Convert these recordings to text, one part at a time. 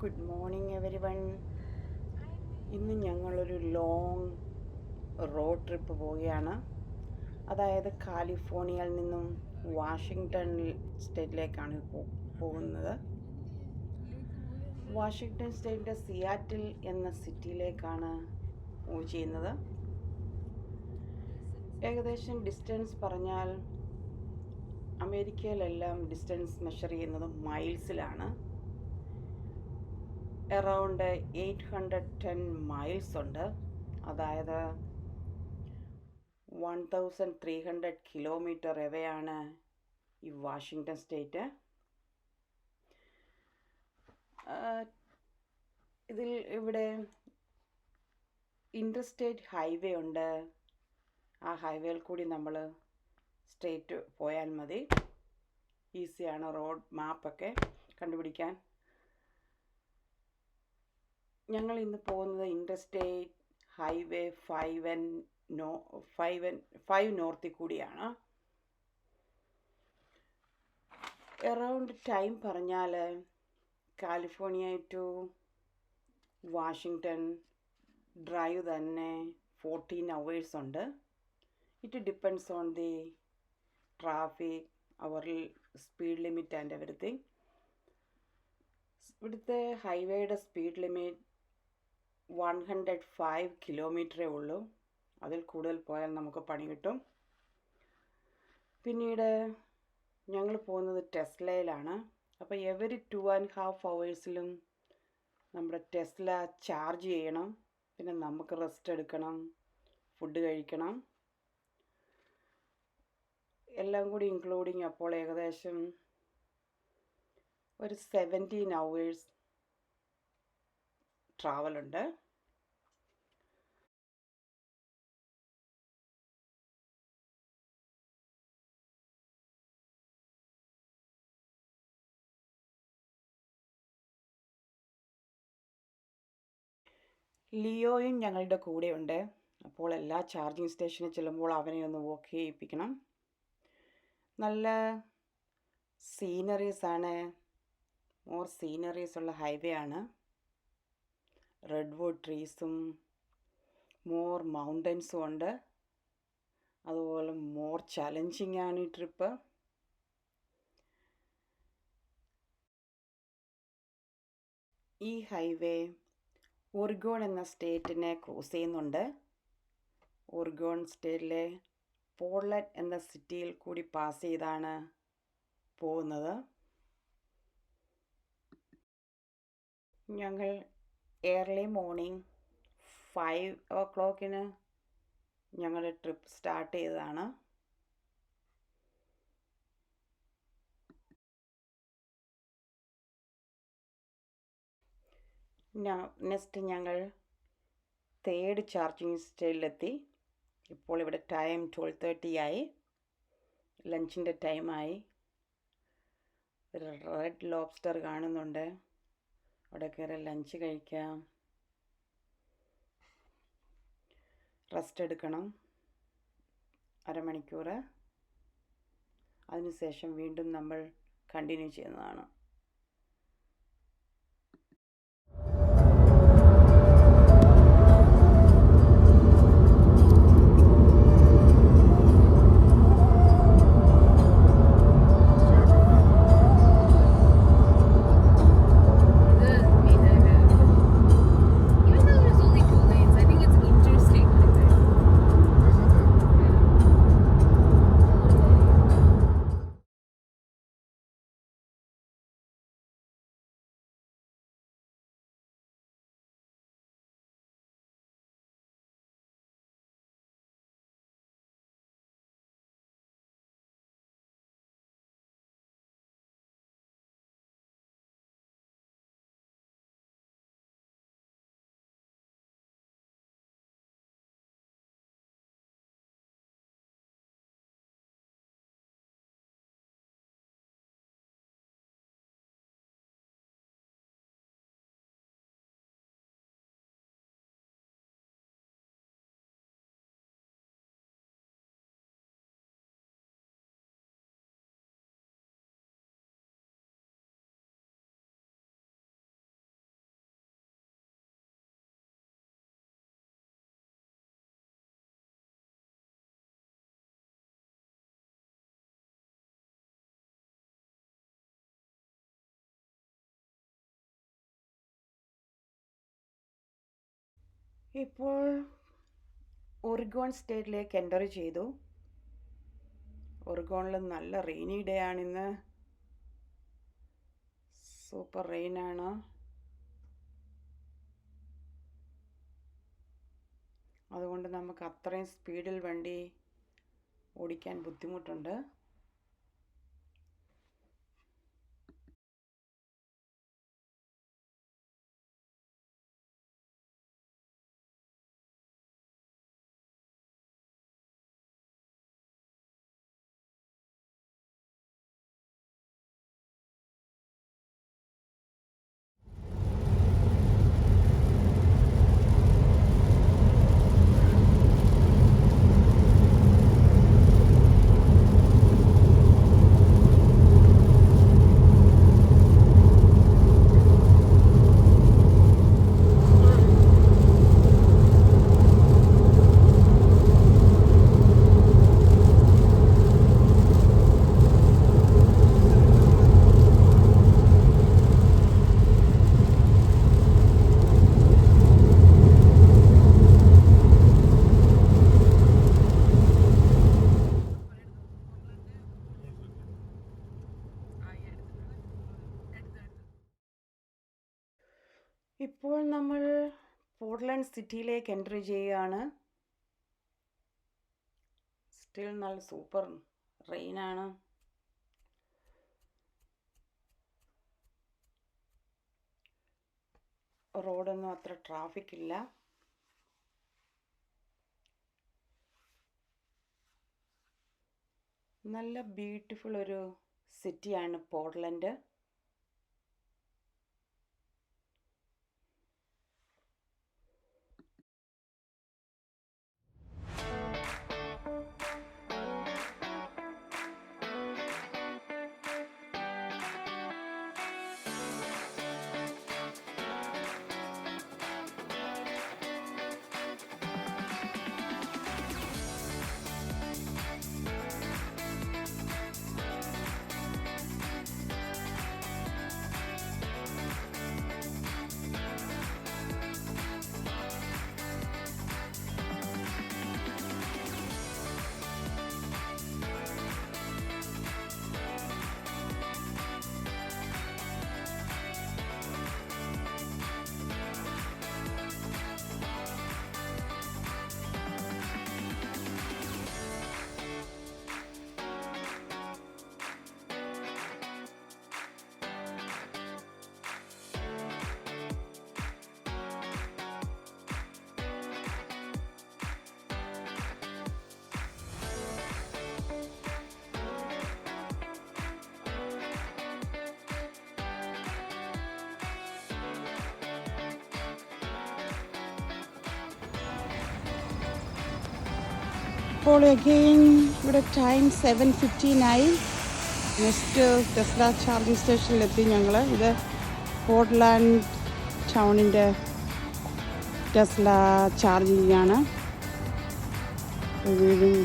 Good morning every one. ഇന്ന് ഞങ്ങളൊരു long road trip പോവുകയാണ്. അതായത് കാലിഫോർണിയയിൽ നിന്നും വാഷിങ്ടൺ സ്റ്റേറ്റിലേക്കാണ് പോകുന്നത്. വാഷിങ്ടൺ സ്റ്റേറ്റിൻ്റെ സിയാറ്റിൽ എന്ന സിറ്റിയിലേക്കാണ് മൂവ് ചെയ്യുന്നത്. ഏകദേശം ഡിസ്റ്റൻസ് പറഞ്ഞാൽ അമേരിക്കയിലെല്ലാം ഡിസ്റ്റൻസ് മെഷർ ചെയ്യുന്നത് മൈൽസിലാണ്. അറൗണ്ട് 810 മൈൽസ് ഉണ്ട്. അതായത് 1300 കിലോമീറ്റർ എവയാണ് ഈ വാഷിങ്ടൺ സ്റ്റേറ്റ്. ഇവിടെ ഇൻ്റർസ്റ്റേറ്റ് ഹൈവേ ഉണ്ട്. ആ ഹൈവേയിൽ കൂടി നമ്മൾ സ്ട്രേറ്റ് പോയാൽ മതി. ഈസിയാണ് റോഡ് മാപ്പൊക്കെ കണ്ടുപിടിക്കാൻ. ഞങ്ങൾ ഇന്ന് പോകുന്നത് ഇൻ്റർസ്റ്റേറ്റ് ഹൈവേ 5 നോർത്തിൽ കൂടിയാണ്. അറൗണ്ട് ടൈം പറഞ്ഞാൽ കാലിഫോർണിയ ടു വാഷിങ്ടൺ ഡ്രൈവ് തന്നെ 14 hours ഉണ്ട്. It depends on the traffic, അവർ സ്പീഡ് ലിമിറ്റ് ആൻഡ് എവറിത്തിങ്. ഇവിടുത്തെ ഹൈവേയുടെ സ്പീഡ് ലിമിറ്റ് 105 കിലോമീറ്ററേ ഉള്ളൂ. അതിൽ കൂടുതൽ പോയാൽ നമുക്ക് പണി കിട്ടും. പിന്നീട് ഞങ്ങൾ പോകുന്നത് ടെസ്ലയിലാണ്. അപ്പോൾ എവരി 2.5 hours നമ്മുടെ ടെസ്ല ചാർജ് ചെയ്യണം. പിന്നെ നമുക്ക് റെസ്റ്റ് എടുക്കണം, ഫുഡ് കഴിക്കണം. എല്ലാം കൂടി ഇൻക്ലൂഡിങ് അപ്പോൾ ഏകദേശം ഒരു 17 hours ട്രാവലുണ്ട്. ലിയോയും ഞങ്ങളുടെ കൂടെയുണ്ട്. അപ്പോൾ എല്ലാ ചാർജിങ് സ്റ്റേഷനിൽ ചെല്ലുമ്പോൾ അവനെ ഒന്ന് വോക്ക് ചെയ്യിപ്പിക്കണം. നല്ല സീനറീസാണ്, മോർ സീനറീസ് ഉള്ള ഹൈവേ ആണ്. റെഡ്വുഡ് ട്രീസും മോർ മൗണ്ടൻസും ഉണ്ട്. അതുപോലെ മോർ ചലഞ്ചിങ് ആണ് ഈ ട്രിപ്പ്. ഈ ഹൈവേ ഒറിഗോൺ എന്ന സ്റ്റേറ്റിനെ ക്രോസ് ചെയ്യുന്നുണ്ട്. ഒറിഗോൺ സ്റ്റേറ്റിലെ പോർട്ട്ലൻഡ് എന്ന സിറ്റിയിൽ കൂടി പാസ് ചെയ്താണ് പോകുന്നത്. ഞങ്ങൾ ഏർലി മോർണിംഗ് 5 o'clock ഞങ്ങളുടെ ട്രിപ്പ് സ്റ്റാർട്ട് ചെയ്തതാണ്. നെക്സ്റ്റ് ഞങ്ങൾ 3rd ചാർജിങ് സ്റ്റേഷനിലെത്തി. ഇപ്പോൾ ഇവിടെ ടൈം 12:30 ആയി. ലഞ്ചിൻ്റെ ടൈമായി. ഒരു റെഡ് ലോബ്സ്റ്റർ കാണുന്നുണ്ട്. അവിടെ കയറി ലഞ്ച് കഴിക്കാം, റെസ്റ്റ് എടുക്കണം അരമണിക്കൂർ. അതിനുശേഷം വീണ്ടും നമ്മൾ കണ്ടിന്യൂ ചെയ്യുന്നതാണ്. ഇപ്പോൾ ഒറിഗോൺ സ്റ്റേറ്റിലേക്ക് എൻ്റർ ചെയ്തു. ഒറിഗോണിൽ നല്ല റെയിനി ഡേ ആണിന്ന്. സൂപ്പർ റെയിനാണ്. അതുകൊണ്ട് നമുക്ക് അത്രയും സ്പീഡിൽ വണ്ടി ഓടിക്കാൻ ബുദ്ധിമുട്ടുണ്ട്. ഇപ്പോൾ നമ്മൾ പോർട്ട്ലാൻഡ് സിറ്റിയിലേക്ക് എൻ്റർ ചെയ്യുകയാണ്. സ്റ്റിൽ നല്ല സൂപ്പർ റെയിനാണ്. റോഡൊന്നും അത്ര ട്രാഫിക് ഇല്ല. നല്ല ബ്യൂട്ടിഫുൾ ഒരു സിറ്റിയാണ് പോർട്ട്ലൻഡ്. ഇപ്പോൾ അഗെയിൻ ഇവിടെ ടൈം 7:15 നെക്സ്റ്റ് ടെസ്ല ചാർജിങ് സ്റ്റേഷനിലെത്തി ഞങ്ങൾ. ഇത് പോർട്ട്ലാൻഡ് ടൗണിൻ്റെ ടെസ്ല ചാർജിങ് ആണ്. വീടും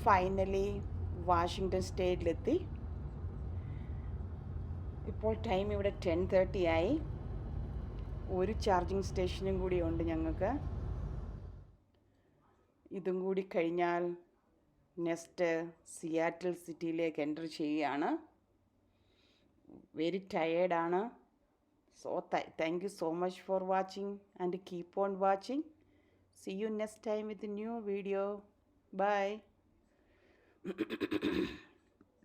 ഫൈനലി വാഷിങ്ടൺ സ്റ്റേറ്റിലെത്തി. ഇപ്പോൾ ടൈം ഇവിടെ 10:30 ആയി. ഒരു ചാർജിങ് സ്റ്റേഷനും കൂടി ഉണ്ട് ഞങ്ങൾക്ക്. ഇതും കൂടി കഴിഞ്ഞാൽ നെക്സ്റ്റ് സിയാറ്റിൽ സിറ്റിയിലേക്ക് എൻ്റർ ചെയ്യുകയാണ്. വെരി ടയേർഡാണ്. So thank you so much for watching and keep on watching. See you next time with a new video. Bye.